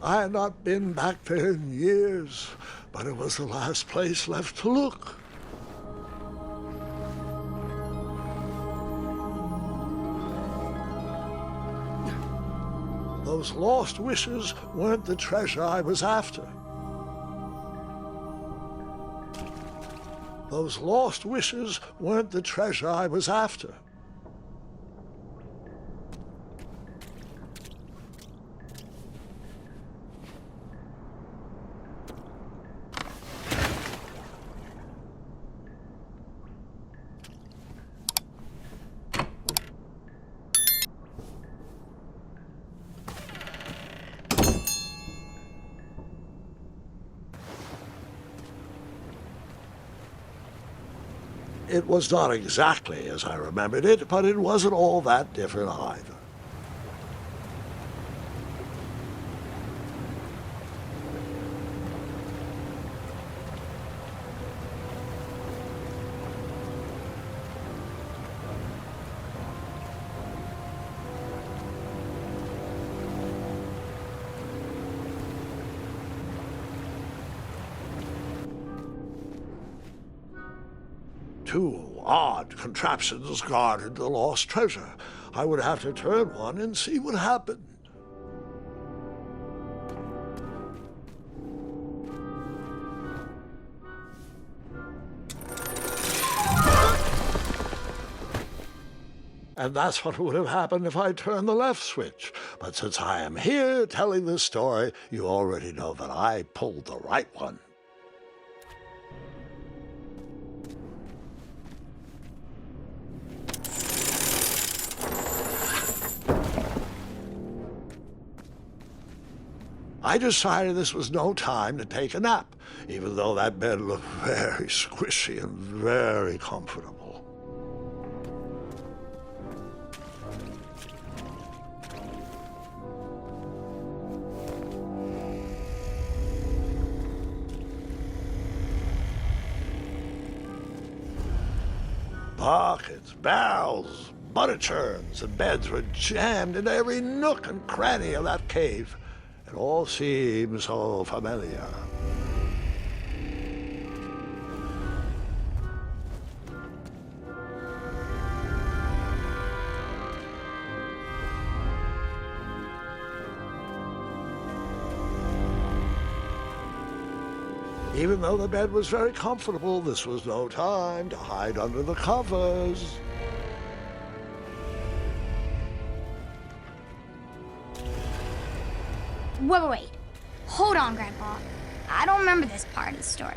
I had not been back there in years, but it was the last place left to look. Those lost wishes weren't the treasure I was after. Those lost wishes weren't the treasure I was after. It was not exactly as I remembered it, but it wasn't all that different either. Two odd contraptions guarded the lost treasure. I would have to turn one and see what happened. And that's what would have happened if I turned the left switch. But since I am here telling this story, you already know that I pulled the right one. I decided this was no time to take a nap, even though that bed looked very squishy and very comfortable. Buckets, barrels, butter churns, and beds were jammed into every nook and cranny of that cave. It all seems so familiar. Even though the bed was very comfortable, this was no time to hide under the covers. Wait. Hold on, Grandpa. I don't remember this part of the story.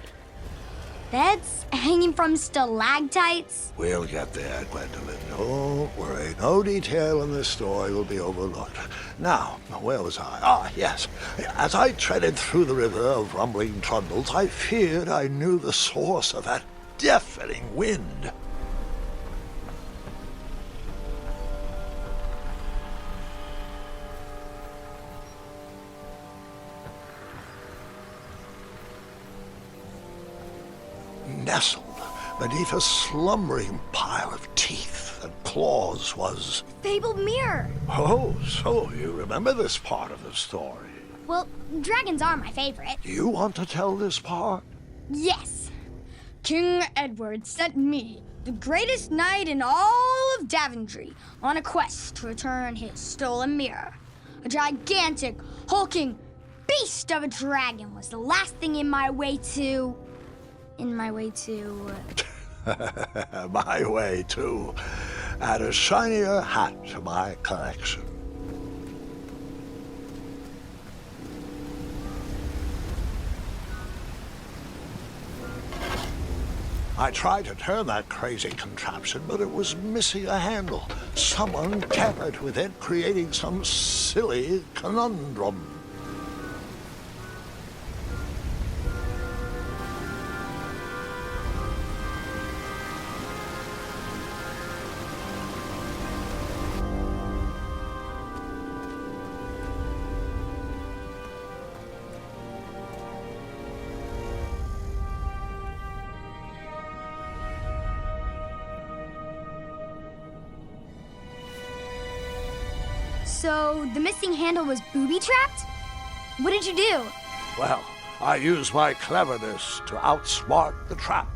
Beds hanging from stalactites? We'll get there, Gwendolyn. Don't worry. No detail in this story will be overlooked. Now, where was I? Ah, yes. As I treaded through the river of rumbling trundles, I feared I knew the source of that deafening wind. nestled beneath a slumbering pile of teeth and claws was... Fabled mirror. Oh, so you remember this part of the story. Well, dragons are my favorite. You want to tell this part? Yes. King Edward sent me, the greatest knight in all of Daventry, on a quest to return his stolen mirror. A gigantic, hulking beast of a dragon was the last thing in my way to... My way to add a shinier hat to my collection. I tried to turn that crazy contraption, but it was missing a handle. Someone tampered with it, creating some silly conundrum. So, the missing handle was booby-trapped? What did you do? Well, I used my cleverness to outsmart the trap.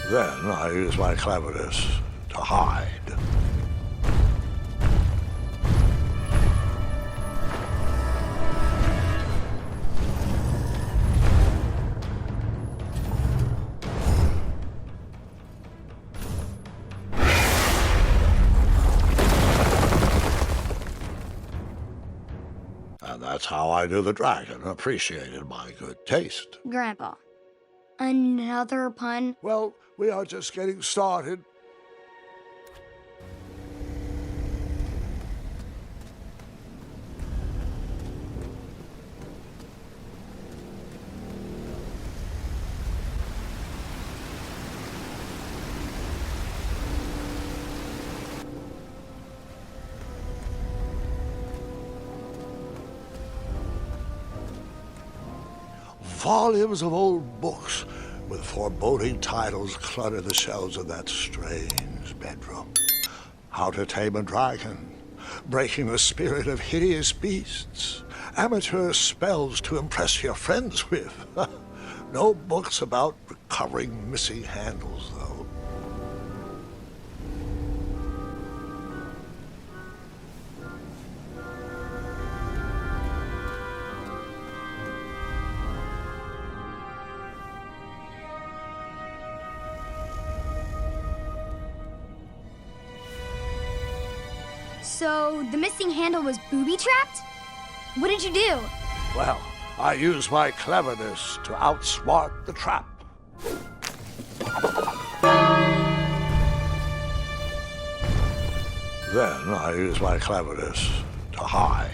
Then I used my cleverness to hide. And that's how I knew the dragon appreciated my good taste. Grandpa, another pun? Well, we are just getting started. Volumes of old books with foreboding titles clutter the shelves of that strange bedroom. How to Tame a Dragon, Breaking the Spirit of Hideous Beasts, Amateur Spells to Impress Your Friends with. No books about recovering missing handles, though. So, the missing handle was booby-trapped? What did you do? Well, I used my cleverness to outsmart the trap. Then I used my cleverness to hide.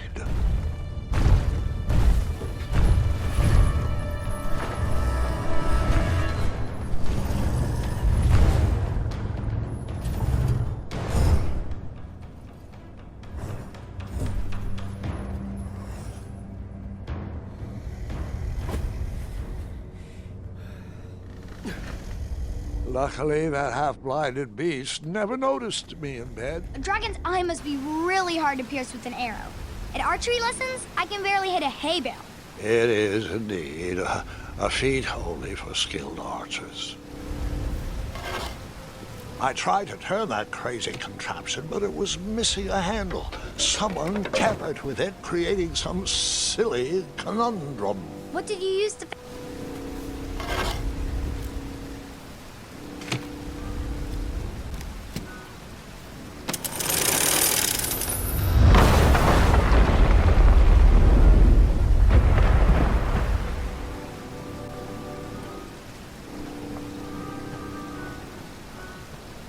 Luckily, that half-blinded beast never noticed me in bed. A dragon's eye must be really hard to pierce with an arrow. At archery lessons, I can barely hit a hay bale. It is indeed a feat only for skilled archers. I tried to turn that crazy contraption, but it was missing a handle. Someone tampered with it, creating some silly conundrum. What did you use to...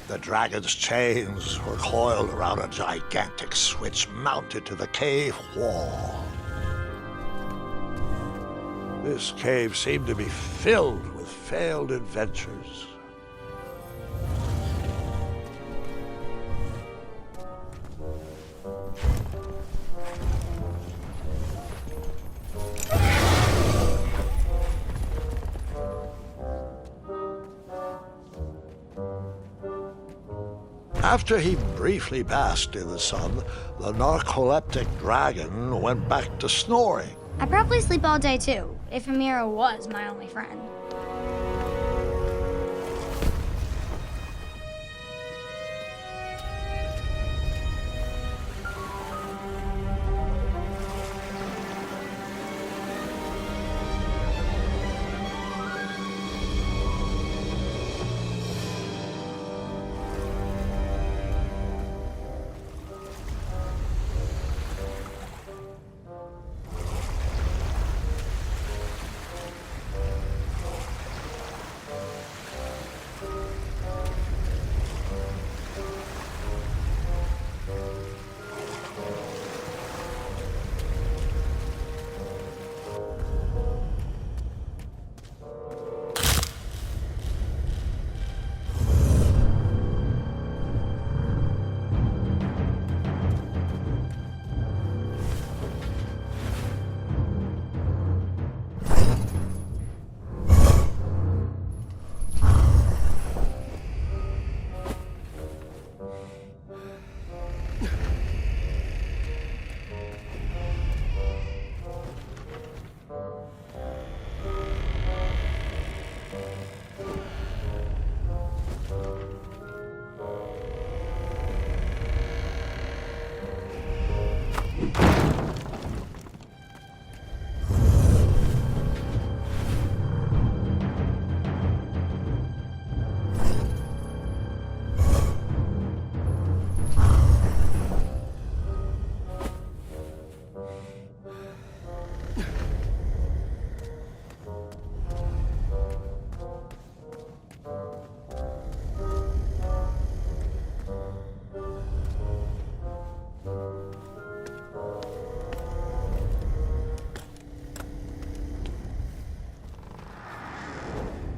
The dragon's chains were coiled around a gigantic switch mounted to the cave wall. This cave seemed to be filled with failed adventures. After he briefly basked in the sun, the narcoleptic dragon went back to snoring. I'd probably sleep all day too, if Amira was my only friend.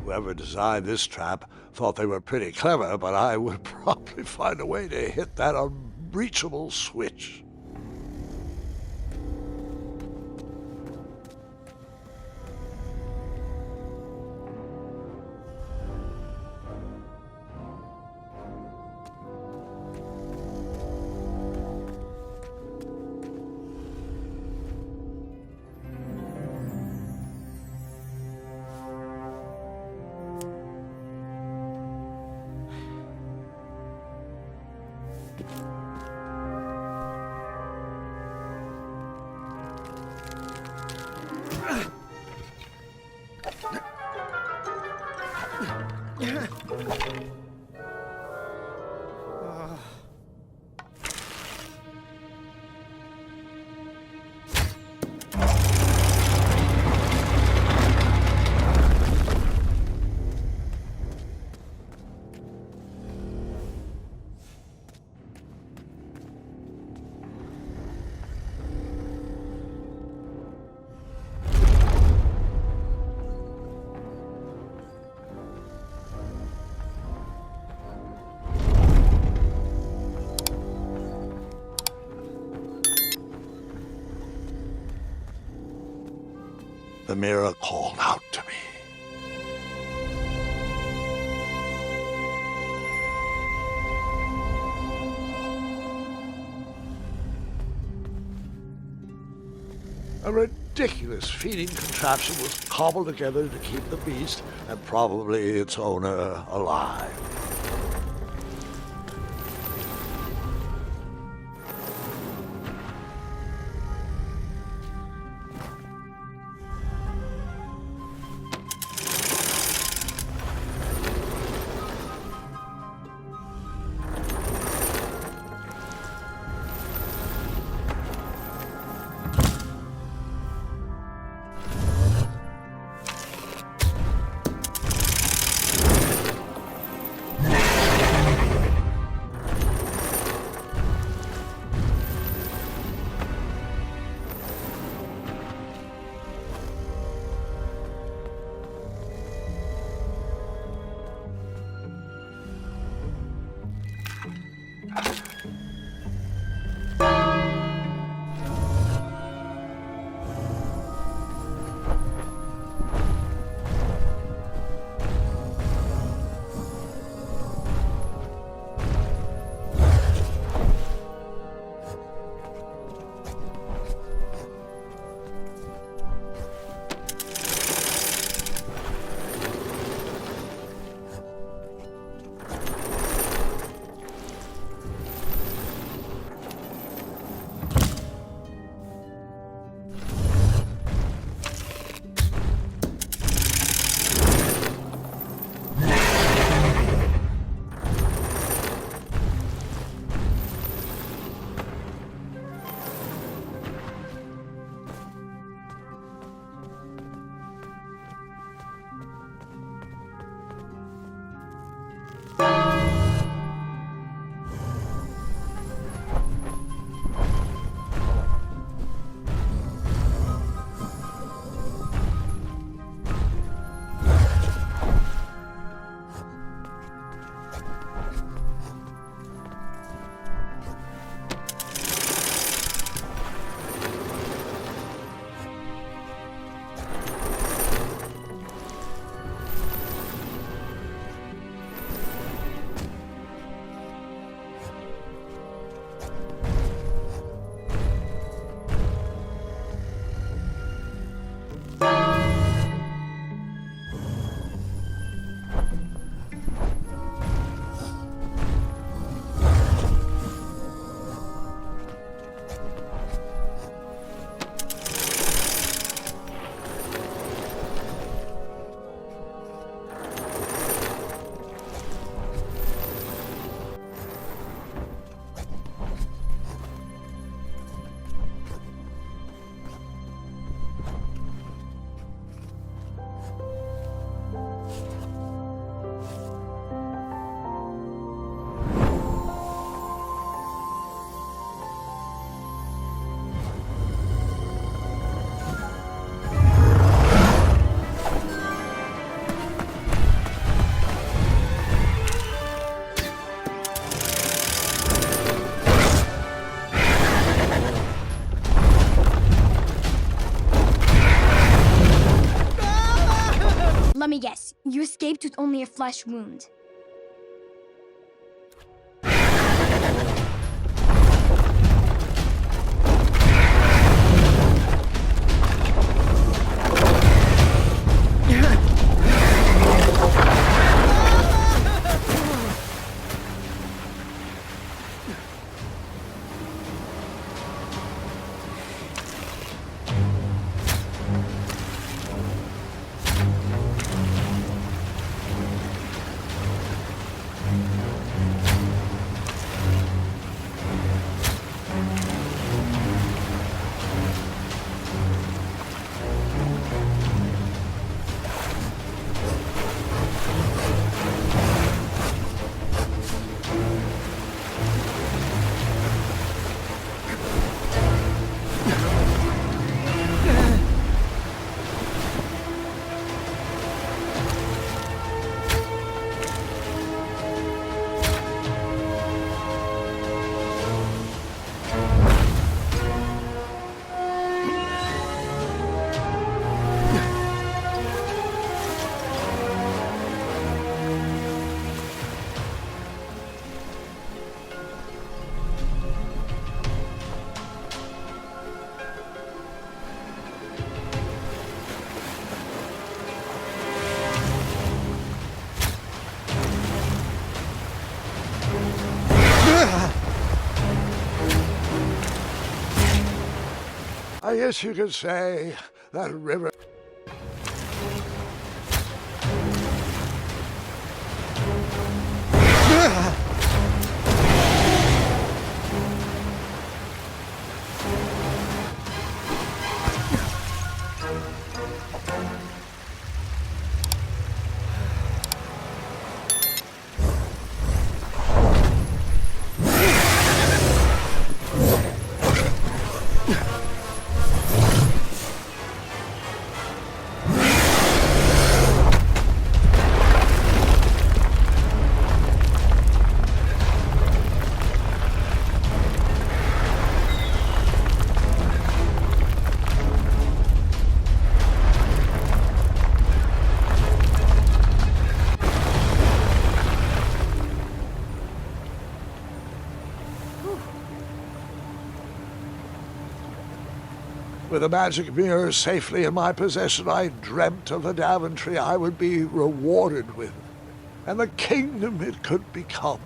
Whoever designed this trap thought they were pretty clever, but I would probably find a way to hit that unreachable switch. The mirror called out to me. A ridiculous feeding contraption was cobbled together to keep the beast and probably its owner alive. escaped with only a flesh wound. I guess you could say that river... With the magic mirror safely in my possession, I dreamt of the Daventry I would be rewarded with, and the kingdom it could become.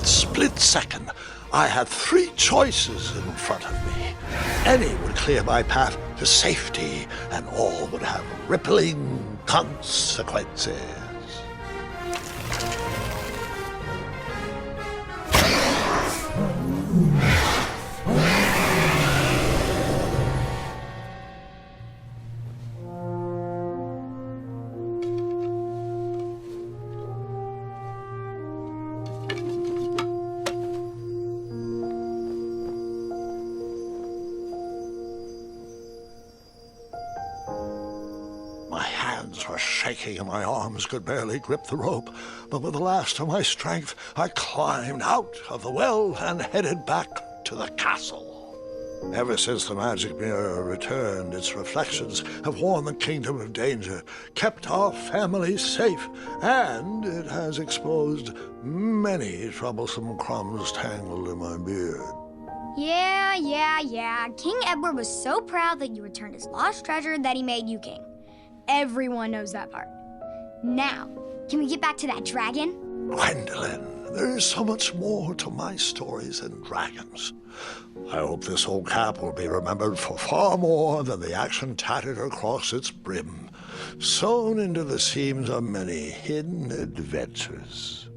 Split second, I had three choices in front of me. Any would clear my path to safety, and all would have rippling consequences. My hands were shaking and my arms could barely grip the rope, but with the last of my strength, I climbed out of the well and headed back to the castle. Ever since the magic mirror returned, its reflections have warned the kingdom of danger, kept our family safe, and it has exposed many troublesome crumbs tangled in my beard. Yeah. King Edward was so proud that you returned his lost treasure that he made you king. Everyone knows that part. Now, can we get back to that dragon? Gwendolyn, there is so much more to my stories than dragons. I hope this old cap will be remembered for far more than the action tattered across its brim, sewn into the seams of many hidden adventures.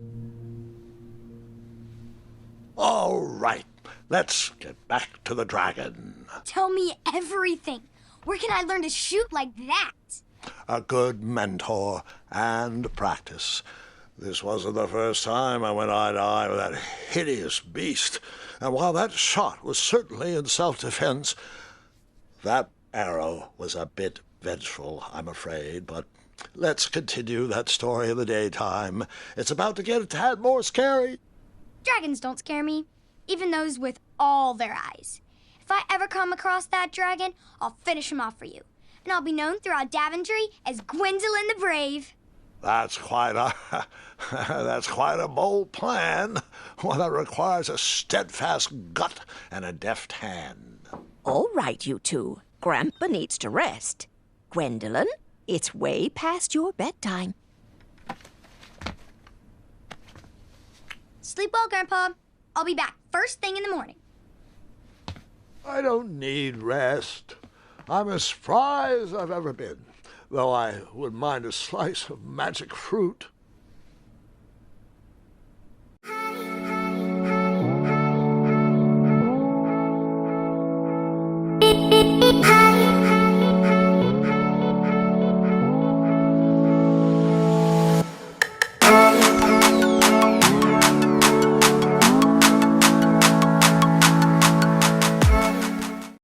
All right, let's get back to the dragon. Tell me everything. Where can I learn to shoot like that? A good mentor and practice. This wasn't the first time I went eye to eye with that hideous beast, and while that shot was certainly in self-defense, that arrow was a bit vengeful, I'm afraid, but let's continue that story in the daytime. It's about to get a tad more scary. Dragons don't scare me, even those with all their eyes. If I ever come across that dragon, I'll finish him off for you, and I'll be known throughout Daventry as Gwendolyn the Brave. That's quite a bold plan, one that requires a steadfast gut and a deft hand. All right, you two. Grandpa needs to rest. Gwendolyn, it's way past your bedtime. Sleep well, Grandpa. I'll be back first thing in the morning. I don't need rest. I'm as spry as I've ever been, though I wouldn't mind a slice of magic fruit.